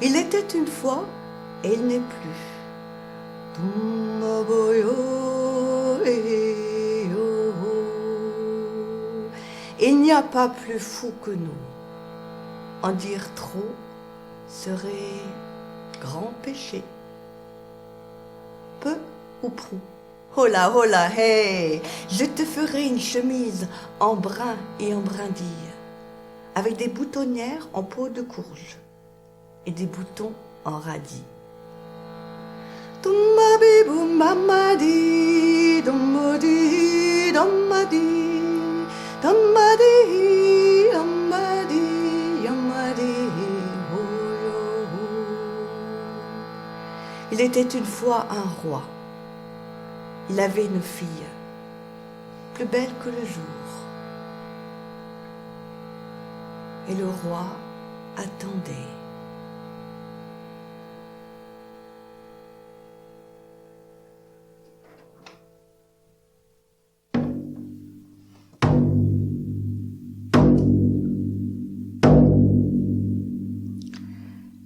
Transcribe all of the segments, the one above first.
Il était une fois et il n'est plus. Il n'y a pas plus fou que nous. En dire trop serait grand péché. Peu ou prou. Hola, hola, hey, je te ferai une chemise en brun et en brindille, avec des boutonnières en peau de courge et des boutons en radis. Tumbabibu mamadi, dumbudi, dumbadi, dumbadi, dumbadi, dumbadi, oh yo. Il était une fois un roi. Il avait une fille, plus belle que le jour. Et le roi attendait.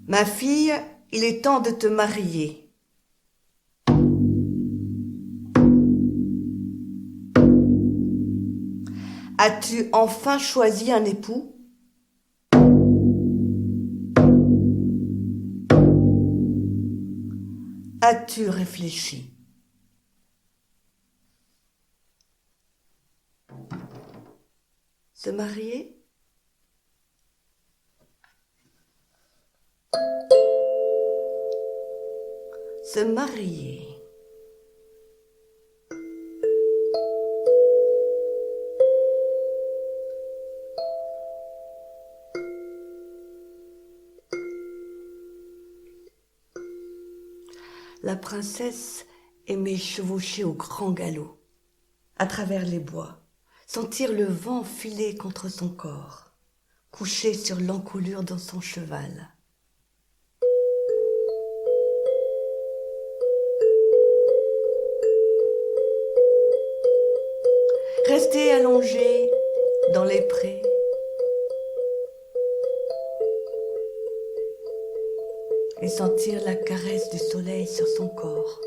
Ma fille, il est temps de te marier. As-tu enfin choisi un époux? As-tu réfléchi? Se marier? Se marier. La princesse aimait chevaucher au grand galop, à travers les bois, sentir le vent filer contre son corps, coucher sur l'encolure dans son cheval. Rester allongée dans les prés, et sentir la caresse du soleil sur son corps.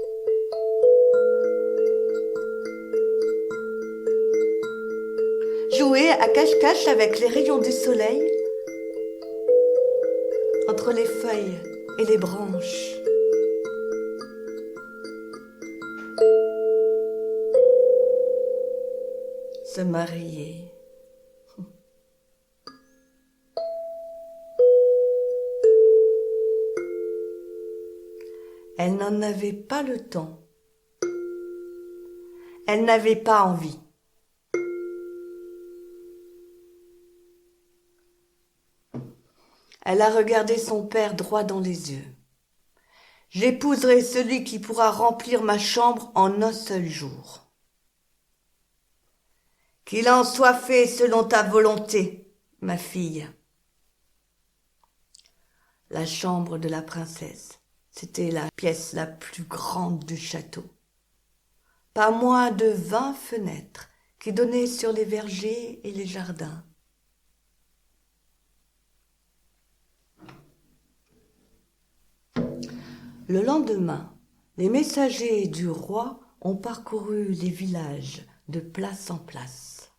Jouer à cache-cache avec les rayons du soleil entre les feuilles et les branches. Se marier. Elle n'en avait pas le temps. Elle n'avait pas envie. Elle a regardé son père droit dans les yeux. J'épouserai celui qui pourra remplir ma chambre en un seul jour. Qu'il en soit fait selon ta volonté, ma fille. La chambre de la princesse. C'était la pièce la plus grande du château. Pas moins de 20 fenêtres qui donnaient sur les vergers et les jardins. Le lendemain, les messagers du roi ont parcouru les villages de place en place.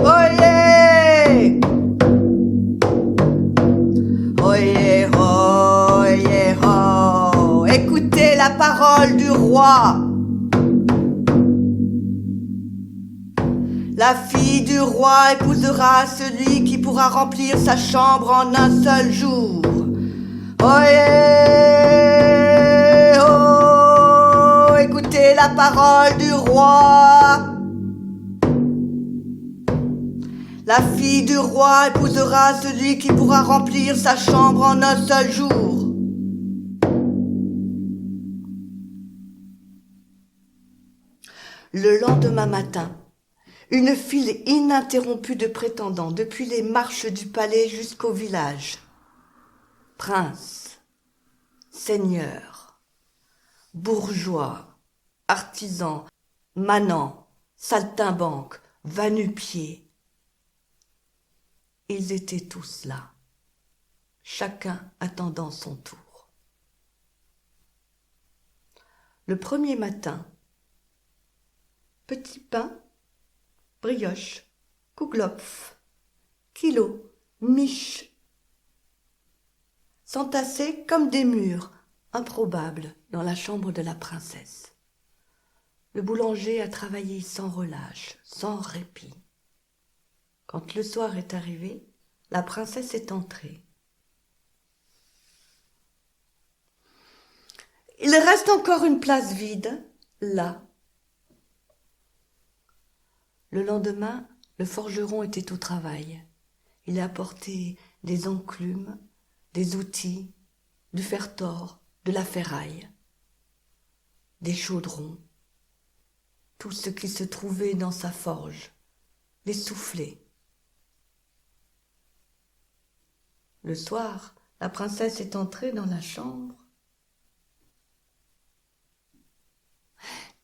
Oyez! Oyez, oyez, oh, écoutez la parole du roi. La fille du roi épousera celui qui pourra remplir sa chambre en un seul jour. Oyez, oh, écoutez la parole du roi. roi. La fille du roi épousera celui qui pourra remplir sa chambre en un seul jour. Le lendemain matin, une file ininterrompue de prétendants depuis les marches du palais jusqu'au village. Princes, seigneurs, bourgeois, artisans, manants, saltimbanques, va-nu-pieds. Ils étaient tous là, chacun attendant son tour. Le premier matin, petit pain, brioche, kouglof, kilo, miche, s'entassaient comme des murs improbables dans la chambre de la princesse. Le boulanger a travaillé sans relâche, sans répit. Quand le soir est arrivé, la princesse est entrée. Il reste encore une place vide, là. Le lendemain, le forgeron était au travail. Il a apporté des enclumes, des outils, du fer-tort, de la ferraille, des chaudrons, tout ce qui se trouvait dans sa forge, les soufflets. Le soir, la princesse est entrée dans la chambre.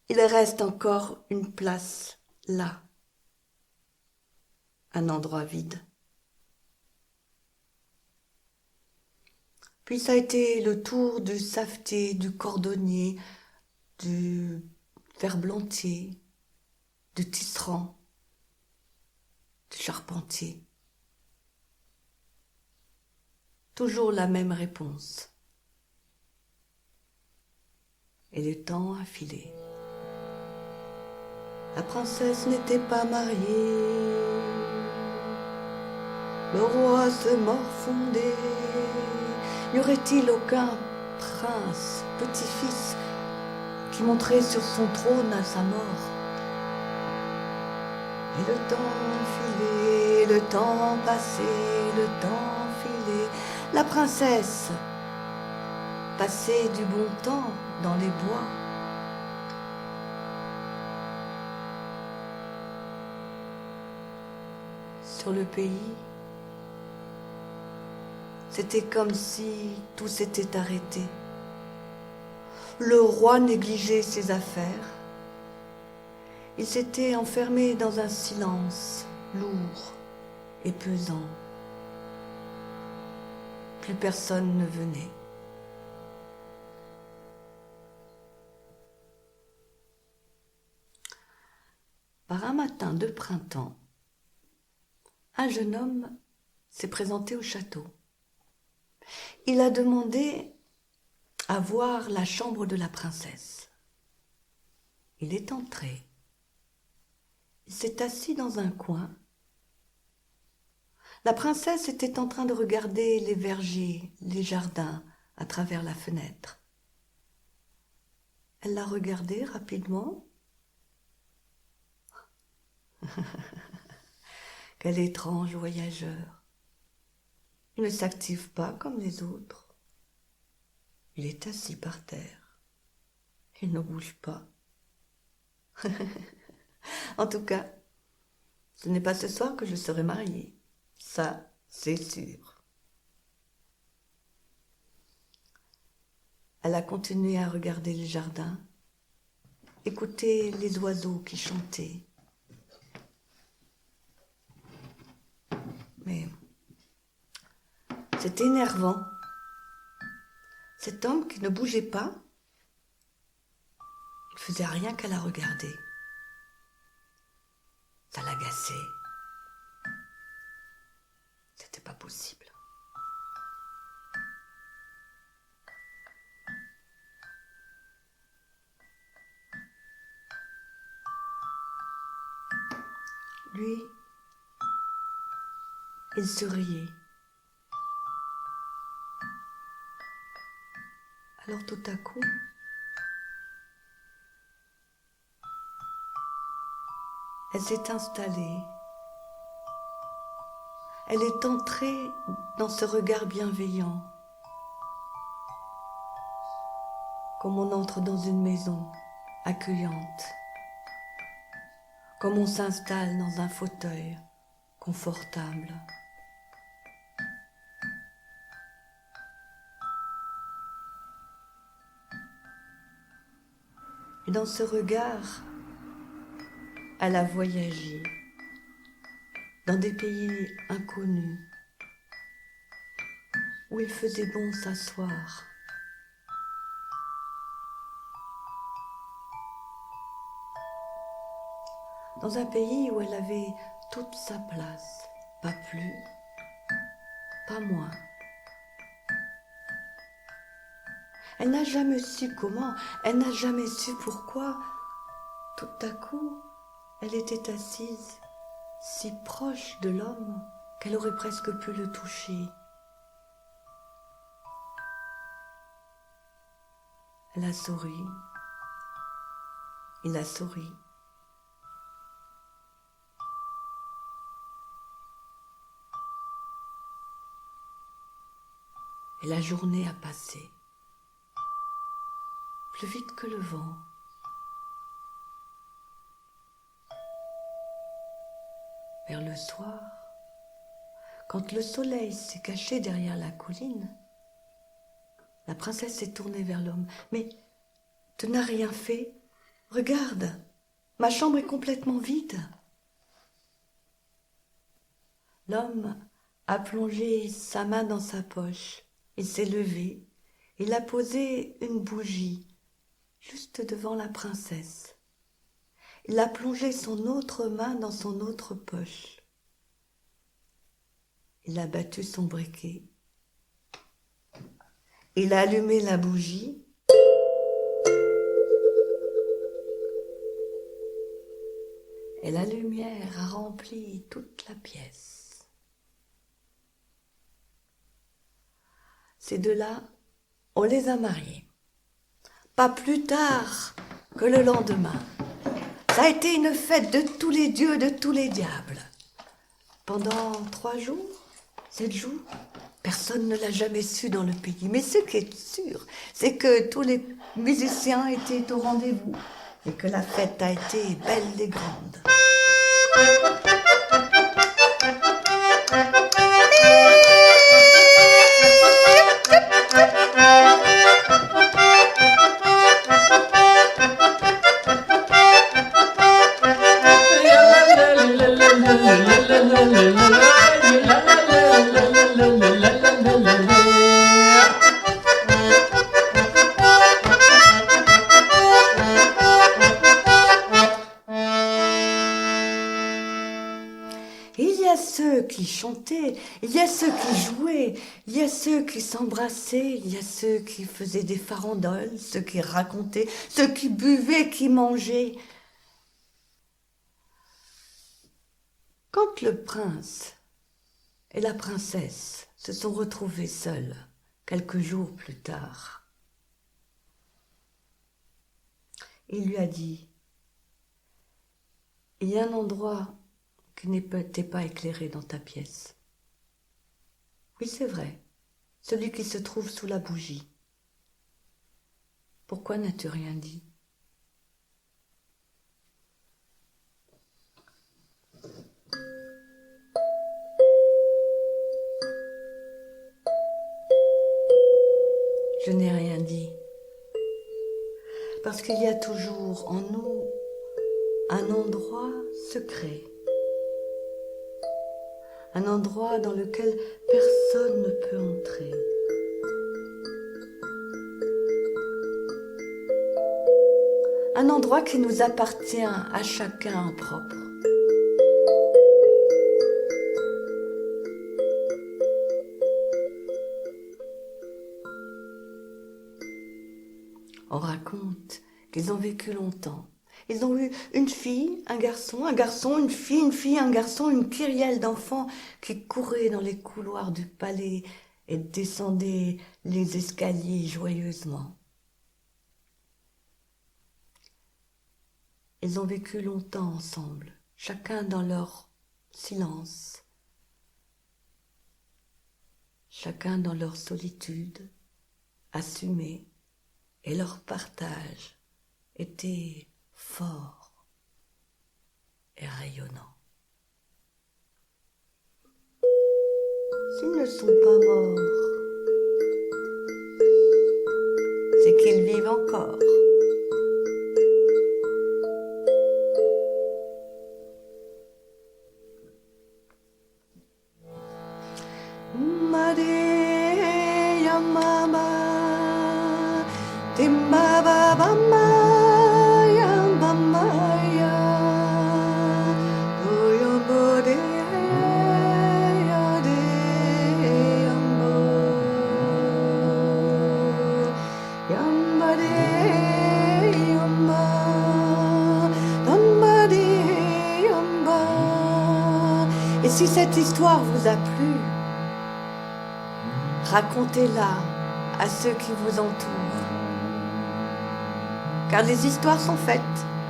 Il reste encore une place là, un endroit vide. Puis ça a été le tour du savetier, du cordonnier, du ferblantier, du tisserand, du charpentier. Toujours la même réponse. Et le temps a filé. La princesse n'était pas mariée. Le roi se morfondait. N'y aurait-il aucun prince, petit-fils, qui monterait sur son trône à sa mort? Et le temps filait, le temps passait, le temps filait. La princesse passait du bon temps dans les bois. Sur le pays, c'était comme si tout s'était arrêté. Le roi négligeait ses affaires. Il s'était enfermé dans un silence lourd et pesant. Plus personne ne venait. Par un matin de printemps, un jeune homme s'est présenté au château. Il a demandé à voir la chambre de la princesse. Il est entré. Il s'est assis dans un coin. La princesse était en train de regarder les vergers, les jardins à travers la fenêtre. Elle l'a regardé rapidement. Quel étrange voyageur. Il ne s'active pas comme les autres. Il est assis par terre. Il ne bouge pas. En tout cas, ce n'est pas ce soir que je serai mariée. Ça, c'est sûr. Elle a continué à regarder le jardin, écouter les oiseaux qui chantaient. Mais c'était énervant. Cet homme qui ne bougeait pas, il faisait rien qu'à la regarder. Ça l'agaçait. C'était pas possible. Lui, il se riait. Alors tout à coup, Elle s'est installée. Elle est entrée dans ce regard bienveillant, comme on entre dans une maison accueillante, comme on s'installe dans un fauteuil confortable. Et dans ce regard, elle a voyagé dans des pays inconnus où il faisait bon s'asseoir. Dans un pays où elle avait toute sa place, pas plus, pas moins. Elle n'a jamais su comment, elle n'a jamais su pourquoi. Tout à coup, elle était assise, si proche de l'homme qu'elle aurait presque pu le toucher. Elle a souri, il a souri. Et la journée a passé, plus vite que le vent. Vers le soir, quand le soleil s'est caché derrière la colline, la princesse s'est tournée vers l'homme. « Mais tu n'as rien fait? Regarde, ma chambre est complètement vide. » L'homme a plongé sa main dans sa poche. Il s'est levé. Il a posé une bougie juste devant la princesse. Il a plongé son autre main dans son autre poche. Il a battu son briquet. Il a allumé la bougie. Et la lumière a rempli toute la pièce. Ces deux-là, on les a mariés. Pas plus tard que le lendemain. Ça a été une fête de tous les dieux, de tous les diables. Pendant 3 jours, 7 jours, personne ne l'a jamais su dans le pays. Mais ce qui est sûr, c'est que tous les musiciens étaient au rendez-vous et que la fête a été belle et grande. Il y a ceux qui chantaient, il y a ceux qui jouaient, il y a ceux qui s'embrassaient, il y a ceux qui faisaient des farandoles, ceux qui racontaient, ceux qui buvaient, qui mangeaient. Quand le prince et la princesse se sont retrouvés seuls quelques jours plus tard, il lui a dit « Il y a un endroit qui n'était pas éclairé dans ta pièce. Oui, c'est vrai, celui qui se trouve sous la bougie. Pourquoi n'as-tu rien dit ? » Je n'ai rien dit, parce qu'il y a toujours en nous un endroit secret, un endroit dans lequel personne ne peut entrer. Un endroit qui nous appartient à chacun en propre. On raconte qu'ils ont vécu longtemps. Ils ont eu une fille, un garçon, une fille, un garçon, une kyrielle d'enfants qui couraient dans les couloirs du palais et descendaient les escaliers joyeusement. Ils ont vécu longtemps ensemble, chacun dans leur silence, chacun dans leur solitude assumée, et leur partage était fort et rayonnant. S'ils ne sont pas morts, c'est qu'ils vivent encore. Maria mama, timba mama, yamba maya, doyombo de yade yambo, yamba de yamba, yamba de yamba. Et si cette histoire vous a plu, racontez-la à ceux qui vous entourent. Car les histoires sont faites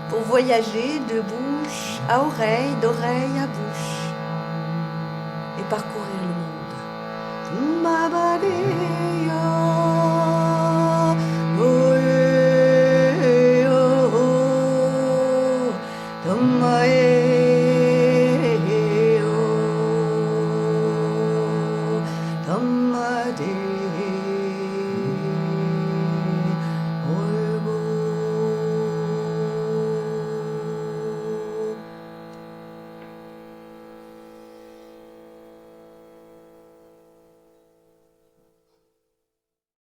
pour voyager de bouche à oreille, d'oreille à bouche et parcourir le monde.